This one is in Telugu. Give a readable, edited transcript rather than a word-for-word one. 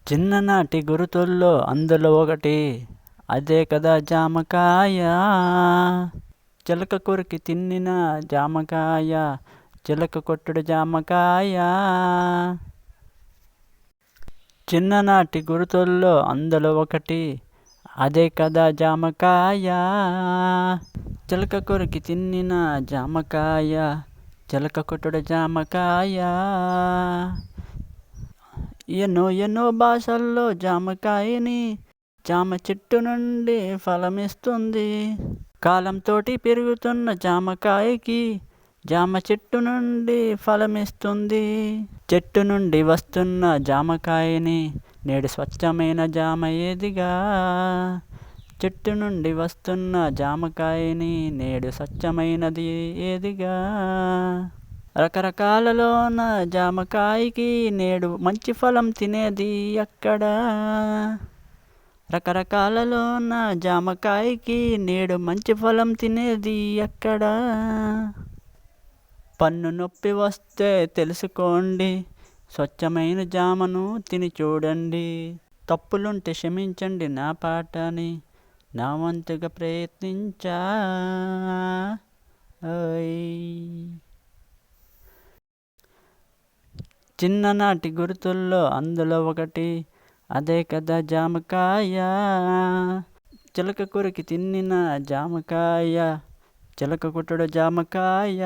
చిన్ననాటి గురుతుల్లో అందులో ఒకటి అదే కదా జామకాయ. చిలక కొరికి తిన్నిన జామకాయ, చిలక కొట్టుడు జామకాయ. చిన్ననాటి గురుతుల్లో అందులో ఒకటి అదే కదా జామకాయ. చిలక కొరికి తిన్నిన జామకాయ, చిలక కొట్టుడు జామకాయ. ఎన్నో భాషల్లో జామకాయని జామ చెట్టు నుండి ఫలమిస్తుంది. కాలంతోటి పెరుగుతున్న జామకాయకి జామ చెట్టు నుండి ఫలమిస్తుంది. చెట్టు నుండి వస్తున్న జామకాయని నేడు స్వచ్ఛమైన జామ ఏదిగా. చెట్టు నుండి వస్తున్న జామకాయని నేడు స్వచ్ఛమైనది ఏదిగా. రకరకాలలోన జామకాయకి నేడు మంచి ఫలం తినేది ఎక్కడా. రకరకాలలోన జామకాయకి నేడు మంచి ఫలం తినేది ఎక్కడా. పన్ను నొప్పి వస్తే తెలుసుకోండి, స్వచ్ఛమైన జామను తిని చూడండి. తప్పులుంటే క్షమించండి నా పాటని నా వంతుగా ప్రయత్నించా. చిన్ననాటి గుర్తుల్లో అందులో ఒకటి అదే కదా జామకాయ. చిలక కొరికి తిన్నిన జామకాయ, చిలక కొట్టుడు జామకాయ.